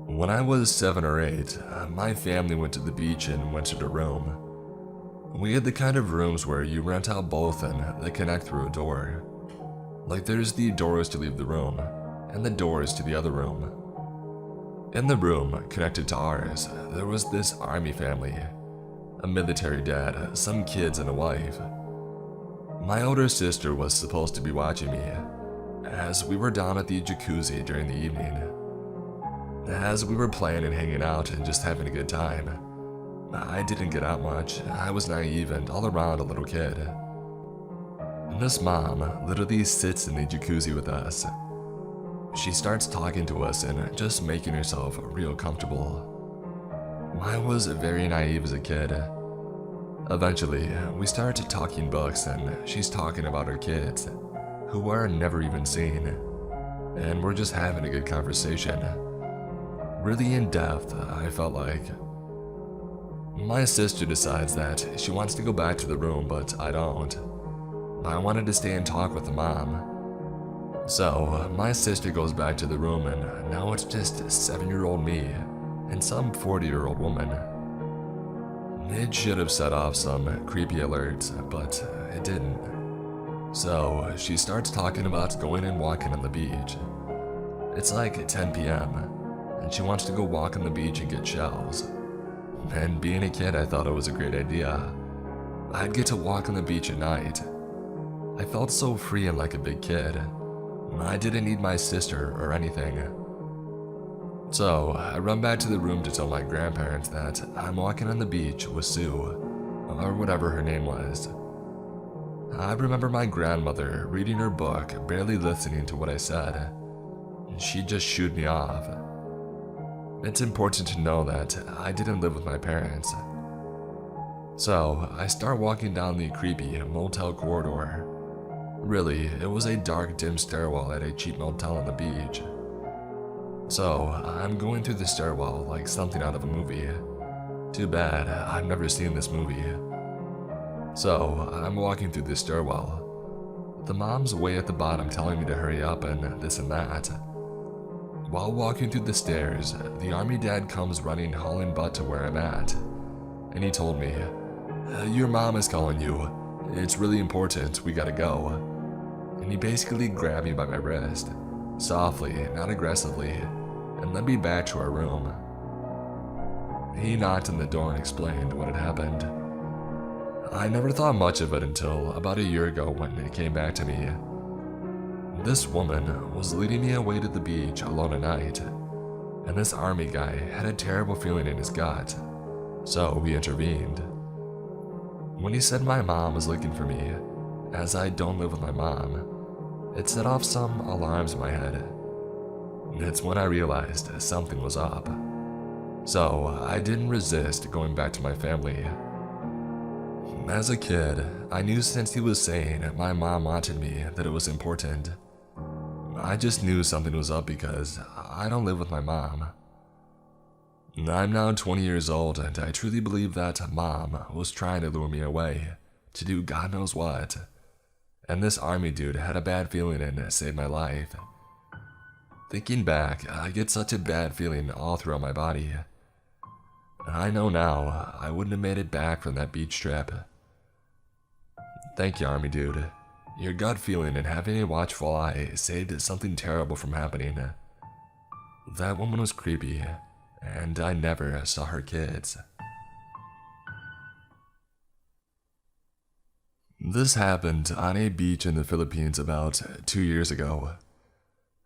When I was 7 or 8, my family went to the beach and rented a room. We had the kind of rooms where you rent out both and they connect through a door. Like there's the doors to leave the room, and the doors to the other room. In the room connected to ours, there was this army family, a military dad, some kids, and a wife. My older sister was supposed to be watching me, as we were down at the jacuzzi during the evening. As we were playing and hanging out and just having a good time. I didn't get out much. I was naive and all around a little kid. And this mom literally sits in the jacuzzi with us. She starts talking to us and just making herself real comfortable. I was very naive as a kid. Eventually, we started talking books and she's talking about her kids, who were never even seen. And we're just having a good conversation. Really in depth, I felt like. My sister decides that she wants to go back to the room, but I don't. I wanted to stay and talk with the mom. So, my sister goes back to the room and now it's just 7-year-old me and some 40-year-old woman. It should have set off some creepy alerts, but it didn't. So, she starts talking about going and walking on the beach. It's like 10 p.m. and she wants to go walk on the beach and get shells. And being a kid, I thought it was a great idea. I'd get to walk on the beach at night. I felt so free and like a big kid. I didn't need my sister or anything. So, I run back to the room to tell my grandparents that I'm walking on the beach with Sue, or whatever her name was. I remember my grandmother reading her book, barely listening to what I said. She just shooed me off. It's important to know that I didn't live with my parents. So, I start walking down the creepy motel corridor. Really, it was a dark, dim stairwell at a cheap motel on the beach. So, I'm going through the stairwell like something out of a movie. Too bad, I've never seen this movie. So, I'm walking through the stairwell. The mom's way at the bottom telling me to hurry up and this and that. While walking through the stairs, the army dad comes running hauling butt to where I'm at. And he told me, "Your mom is calling you. It's really important, we gotta go." And he basically grabbed me by my wrist, softly, not aggressively, and led me back to our room. He knocked on the door and explained what had happened. I never thought much of it until about a year ago when it came back to me. This woman was leading me away to the beach alone at night, and this army guy had a terrible feeling in his gut, so we intervened. When he said my mom was looking for me, as I don't live with my mom, it set off some alarms in my head. It's when I realized something was up. So I didn't resist going back to my family. As a kid, I knew since he was saying my mom wanted me that it was important. I just knew something was up because I don't live with my mom. I'm now 20 years old and I truly believe that mom was trying to lure me away to do God knows what. And this army dude had a bad feeling and saved my life. Thinking back, I get such a bad feeling all throughout my body. I know now I wouldn't have made it back from that beach trip. Thank you, army dude. Your gut feeling and having a watchful eye saved something terrible from happening. That woman was creepy, and I never saw her kids. This happened on a beach in the Philippines about 2 years ago.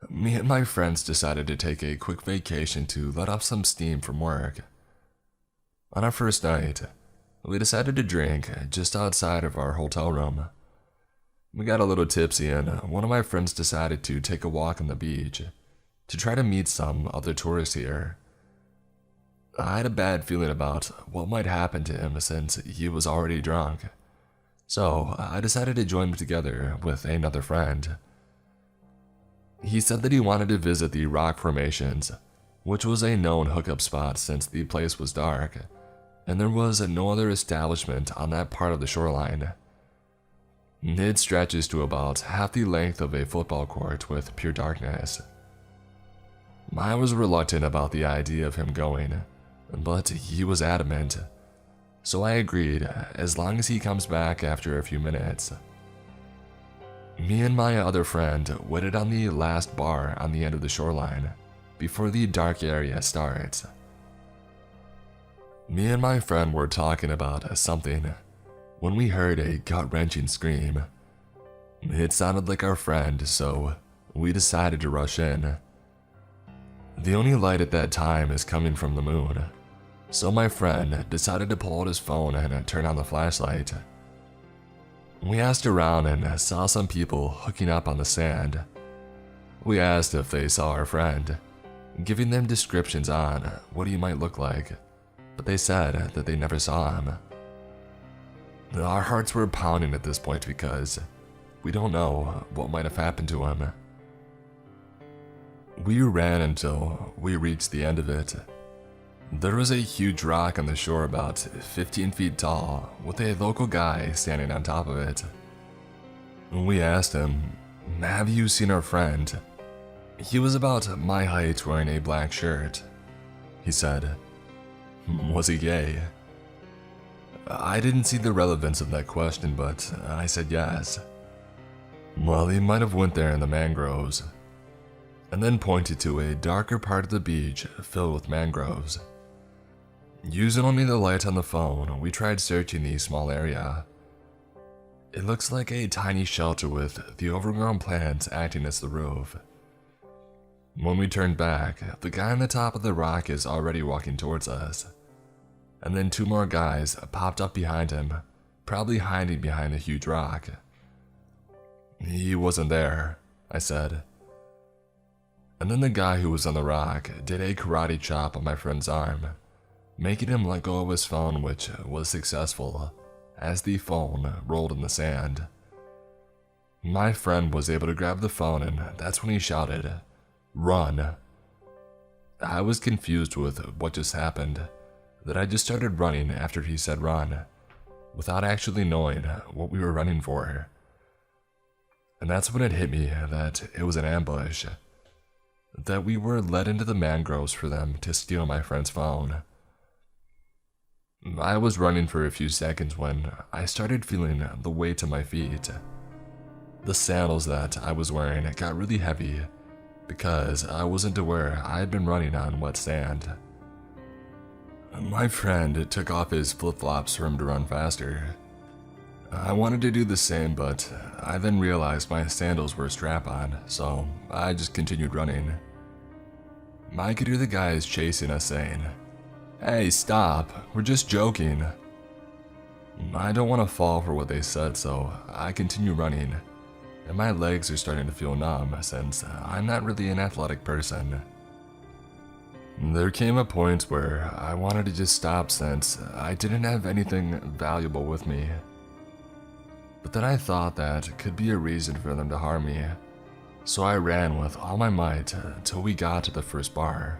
Me and my friends decided to take a quick vacation to let off some steam from work. On our first night, we decided to drink just outside of our hotel room. We got a little tipsy and one of my friends decided to take a walk on the beach to try to meet some other tourists here. I had a bad feeling about what might happen to him since he was already drunk. So I decided to join him together with another friend. He said that he wanted to visit the rock formations, which was a known hookup spot since the place was dark, and there was no other establishment on that part of the shoreline. It stretches to about half the length of a football court with pure darkness. I was reluctant about the idea of him going, but he was adamant. So I agreed, as long as he comes back after a few minutes. Me and my other friend waited on the last bar on the end of the shoreline before the dark area starts. Me and my friend were talking about something when we heard a gut-wrenching scream. It sounded like our friend, so we decided to rush in. The only light at that time is coming from the moon, so my friend decided to pull out his phone and turn on the flashlight. We asked around and saw some people hooking up on the sand. We asked if they saw our friend, giving them descriptions on what he might look like, but they said that they never saw him. Our hearts were pounding at this point because we don't know what might have happened to him. We ran until we reached the end of it. There was a huge rock on the shore about 15 feet tall, with a local guy standing on top of it. We asked him, "Have you seen our friend?" He was about my height, wearing a black shirt. He said, "Was he gay?" I didn't see the relevance of that question, but I said yes. "Well, he might have went there in the mangroves," and then pointed to a darker part of the beach filled with mangroves. Using only the light on the phone, we tried searching the small area. It looks like a tiny shelter with the overgrown plants acting as the roof. When we turned back, the guy on the top of the rock is already walking towards us. And then two more guys popped up behind him, probably hiding behind the huge rock. "He wasn't there," I said. And then the guy who was on the rock did a karate chop on my friend's arm, making him let go of his phone, which was successful, as the phone rolled in the sand. My friend was able to grab the phone, and that's when he shouted, "Run!" I was confused with what just happened, that I just started running after he said run, without actually knowing what we were running for. And that's when it hit me that it was an ambush, that we were led into the mangroves for them to steal my friend's phone. I was running for a few seconds when I started feeling the weight on my feet. The sandals that I was wearing got really heavy because I wasn't aware I had been running on wet sand. My friend took off his flip-flops for him to run faster. I wanted to do the same, but I then realized my sandals were a strap-on, so I just continued running. I could hear the guys chasing us saying, "Hey, stop, we're just joking." I don't want to fall for what they said, so I continue running, and my legs are starting to feel numb since I'm not really an athletic person. There came a point where I wanted to just stop since I didn't have anything valuable with me. But then I thought that could be a reason for them to harm me, so I ran with all my might till we got to the first bar.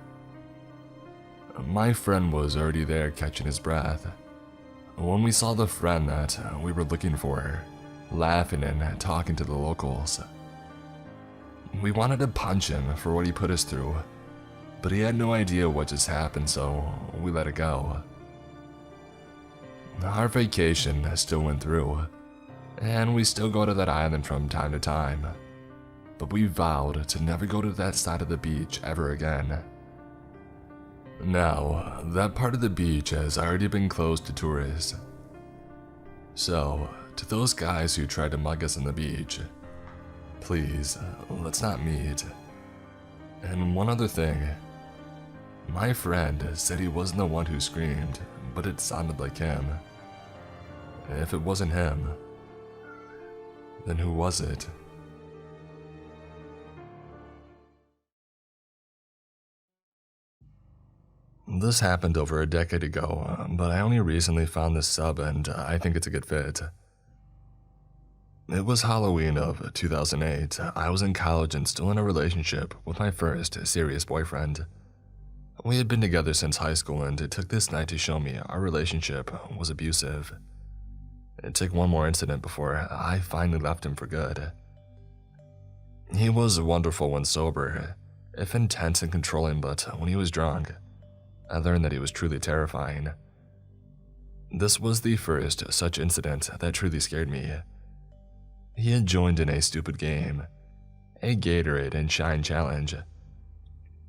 My friend was already there catching his breath when we saw the friend that we were looking for, laughing and talking to the locals. We wanted to punch him for what he put us through, but he had no idea what just happened, so we let it go. Our vacation still went through, and we still go to that island from time to time, but we vowed to never go to that side of the beach ever again. Now, that part of the beach has already been closed to tourists. So, to those guys who tried to mug us on the beach, please, let's not meet. And one other thing, my friend said he wasn't the one who screamed, but it sounded like him. If it wasn't him, then who was it? This happened over a decade ago, but I only recently found this sub and I think it's a good fit. It was Halloween of 2008. I was in college and still in a relationship with my first serious boyfriend. We had been together since high school, and it took this night to show me our relationship was abusive. It took one more incident before I finally left him for good. He was wonderful when sober, if intense and controlling, but when he was drunk, I learned that he was truly terrifying. This was the first such incident that truly scared me. He had joined in a stupid game, a Gatorade and Shine challenge.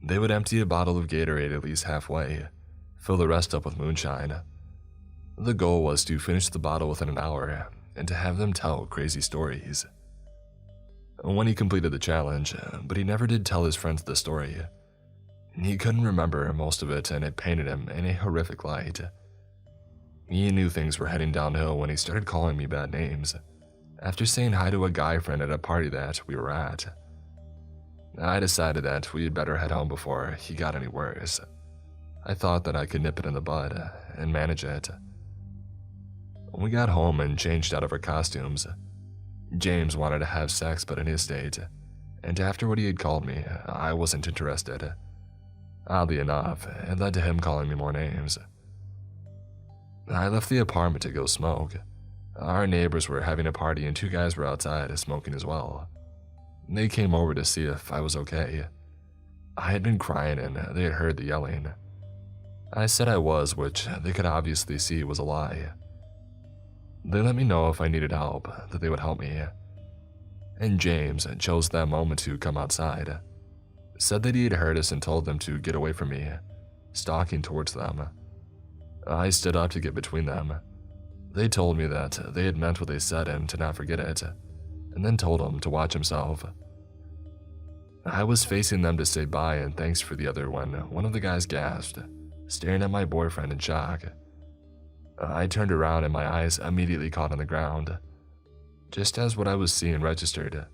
They would empty a bottle of Gatorade at least halfway, fill the rest up with moonshine. The goal was to finish the bottle within an hour and to have them tell crazy stories. When he completed the challenge, but he never did tell his friends the story. He couldn't remember most of it and it painted him in a horrific light. He knew things were heading downhill when he started calling me bad names, after saying hi to a guy friend at a party that we were at. I decided that we'd better head home before he got any worse. I thought that I could nip it in the bud and manage it. We got home and changed out of our costumes. James wanted to have sex but in his state, and after what he had called me, I wasn't interested. Oddly enough, it led to him calling me more names. I left the apartment to go smoke. Our neighbors were having a party and two guys were outside smoking as well. They came over to see if I was okay. I had been crying and they had heard the yelling. I said I was, which they could obviously see was a lie. They let me know if I needed help, that they would help me. And James chose that moment to come outside. Said that he had heard us and told them to get away from me, stalking towards them. I stood up to get between them. They told me that they had meant what they said and to not forget it, and then told him to watch himself. I was facing them to say bye and thanks for the other when one of the guys gasped, staring at my boyfriend in shock. I turned around and my eyes immediately caught on the ground. Just as what I was seeing registered,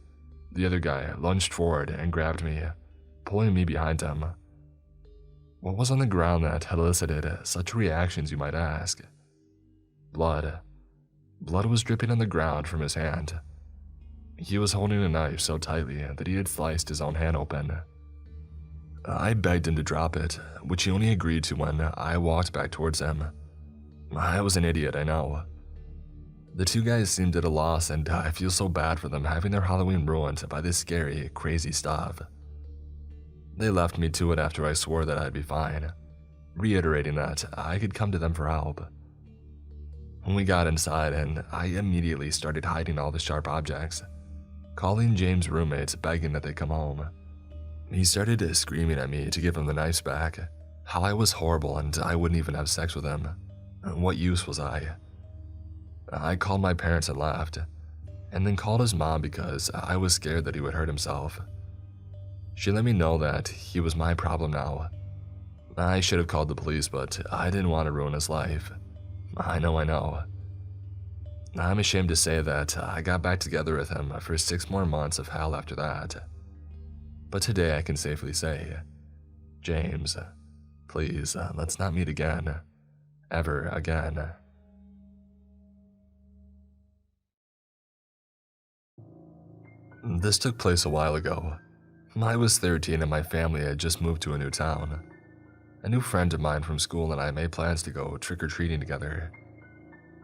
the other guy lunged forward and grabbed me, pulling me behind him. What was on the ground that had elicited such reactions, you might ask? Blood. Blood was dripping on the ground from his hand. He was holding a knife so tightly that he had sliced his own hand open. I begged him to drop it, which he only agreed to when I walked back towards him. I was an idiot, I know. The two guys seemed at a loss and I feel so bad for them having their Halloween ruined by this scary, crazy stuff. They left me to it after I swore that I'd be fine, reiterating that I could come to them for help. When we got inside and I immediately started hiding all the sharp objects, calling James' roommates begging that they come home. He started screaming at me to give him the knives back, how I was horrible and I wouldn't even have sex with him. What use was I? I called my parents and left, and then called his mom because I was scared that he would hurt himself. She let me know that he was my problem now. I should have called the police, but I didn't want to ruin his life. I know. I'm ashamed to say that I got back together with him for 6 more months of hell after that. But today I can safely say, James, please, let's not meet again. Ever again. This took place a while ago. I was 13 and my family had just moved to a new town. A new friend of mine from school and I made plans to go trick-or-treating together.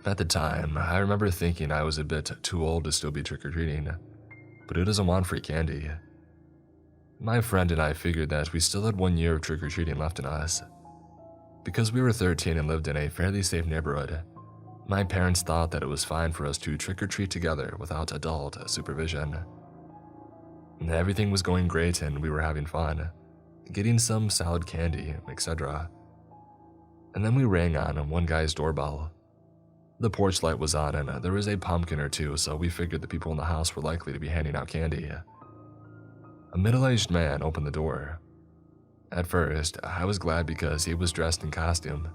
At the time, I remember thinking I was a bit too old to still be trick-or-treating, but who doesn't want free candy? My friend and I figured that we still had 1 year of trick-or-treating left in us. Because we were 13 and lived in a fairly safe neighborhood, my parents thought that it was fine for us to trick-or-treat together without adult supervision. Everything was going great and we were having fun, getting some solid candy, etc. And then we rang on one guy's doorbell. The porch light was on and there was a pumpkin or two, so we figured the people in the house were likely to be handing out candy. A middle-aged man opened the door. At first, I was glad because he was dressed in costume,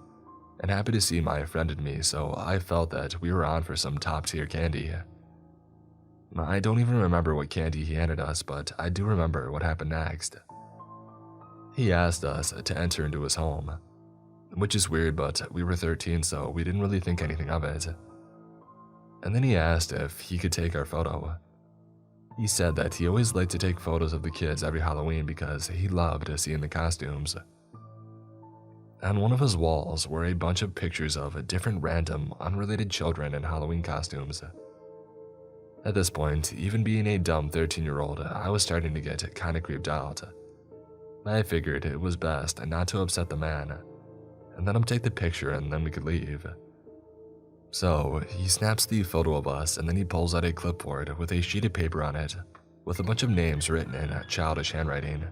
and happy to see my friend and me, so I felt that we were on for some top-tier candy. I don't even remember what candy he handed us, but I do remember what happened next. He asked us to enter into his home, which is weird, but we were 13, so we didn't really think anything of it. And then he asked if he could take our photo. He said that he always liked to take photos of the kids every Halloween because he loved seeing the costumes. On one of his walls were a bunch of pictures of different random, unrelated children in Halloween costumes. At this point, even being a dumb 13-year-old, I was starting to get kinda creeped out. I figured it was best not to upset the man, and let him take the picture and then we could leave. So he snaps the photo of us and then he pulls out a clipboard with a sheet of paper on it with a bunch of names written in childish handwriting.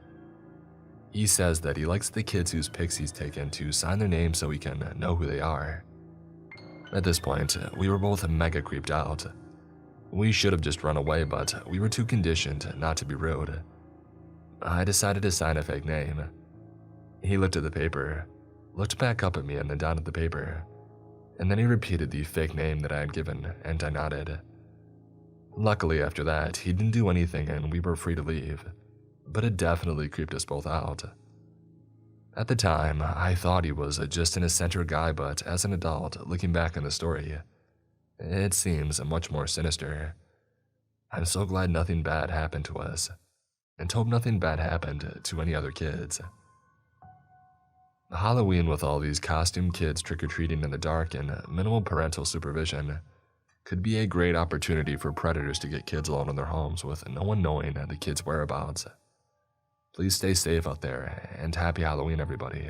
He says that he likes the kids whose pics he's taken to sign their names so he can know who they are. At this point, we were both mega creeped out. We should have just run away, but we were too conditioned not to be rude. I decided to sign a fake name. He looked at the paper, looked back up at me and then down at the paper, and then he repeated the fake name that I had given, and I nodded. Luckily after that, he didn't do anything and we were free to leave, but it definitely creeped us both out. At the time, I thought he was just an eccentric guy, but as an adult, looking back on the story, it seems much more sinister. I'm so glad nothing bad happened to us, and hope nothing bad happened to any other kids. Halloween with all these costumed kids trick-or-treating in the dark and minimal parental supervision could be a great opportunity for predators to get kids alone in their homes with no one knowing the kids' whereabouts. Please stay safe out there, and happy Halloween, everybody.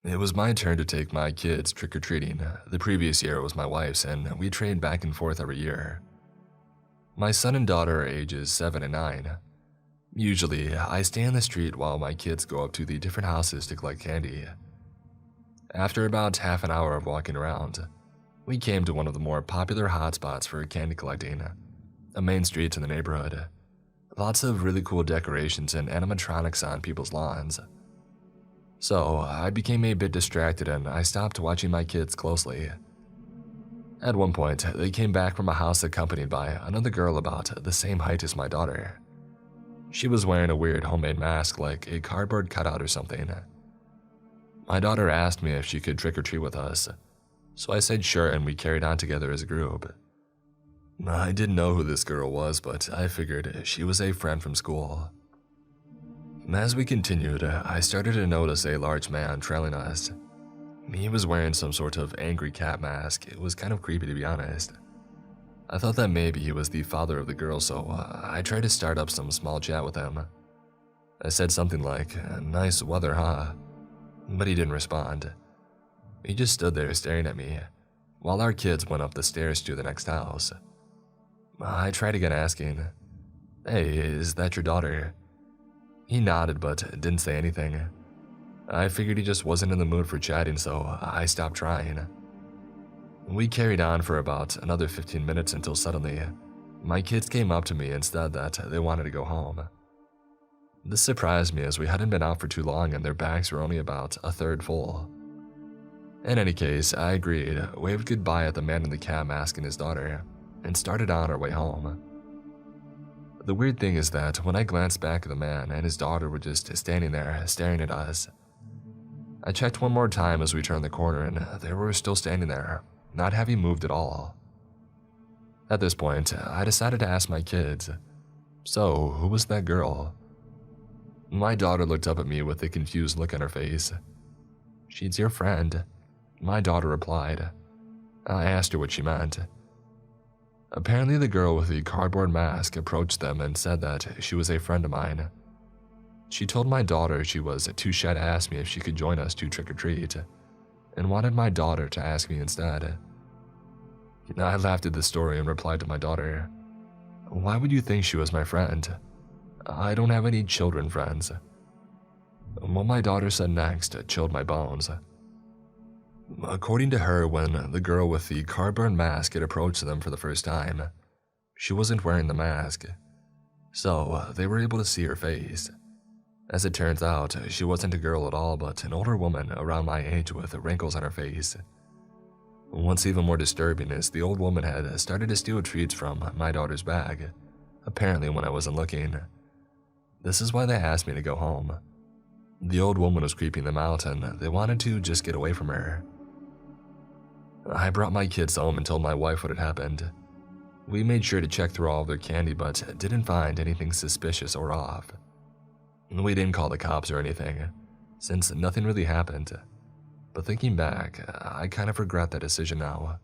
It was my turn to take my kids trick-or-treating. The previous year was my wife's, and we trade back and forth every year. My son and daughter are ages 7 and 9. Usually, I stay on the street while my kids go up to the different houses to collect candy. After about half an hour of walking around, we came to one of the more popular hotspots for candy collecting, a main street in the neighborhood. Lots of really cool decorations and animatronics on people's lawns. So, I became a bit distracted and I stopped watching my kids closely. At one point, they came back from a house accompanied by another girl about the same height as my daughter. She was wearing a weird homemade mask like a cardboard cutout or something. My daughter asked me if she could trick-or-treat with us, so I said sure and we carried on together as a group. I didn't know who this girl was, but I figured she was a friend from school. As we continued, I started to notice a large man trailing us. He was wearing some sort of angry cat mask. It was kind of creepy, to be honest. I thought that maybe he was the father of the girl, so I tried to start up some small chat with him. I said something like, "Nice weather, huh?" But he didn't respond. He just stood there staring at me, while our kids went up the stairs to the next house. I tried again asking, "Hey, is that your daughter?" He nodded but didn't say anything. I figured he just wasn't in the mood for chatting, so I stopped trying. We carried on for about another 15 minutes until suddenly, my kids came up to me and said that they wanted to go home. This surprised me as we hadn't been out for too long and their bags were only about a third full. In any case, I agreed, waved goodbye at the man in the cat mask and his daughter, and started on our way home. The weird thing is that when I glanced back at the man and his daughter were just standing there staring at us. I checked one more time as we turned the corner and they were still standing there, not having moved at all. At this point, I decided to ask my kids, "So, who was that girl?" My daughter looked up at me with a confused look on her face. "She's your friend," my daughter replied. I asked her what she meant. Apparently the girl with the cardboard mask approached them and said that she was a friend of mine. She told my daughter she was too shy to ask me if she could join us to trick-or-treat, and wanted my daughter to ask me instead. I laughed at the story and replied to my daughter, "Why would you think she was my friend? I don't have any children friends." What my daughter said next chilled my bones. According to her, when the girl with the cardboard mask had approached them for the first time, she wasn't wearing the mask, so they were able to see her face. As it turns out, she wasn't a girl at all, but an older woman around my age with wrinkles on her face. What's even more disturbing is the old woman had started to steal treats from my daughter's bag, apparently when I wasn't looking. This is why they asked me to go home. The old woman was creeping them out and they wanted to just get away from her. I brought my kids home and told my wife what had happened. We made sure to check through all of their candy but didn't find anything suspicious or off. We didn't call the cops or anything, since nothing really happened. But thinking back, I kind of regret that decision now.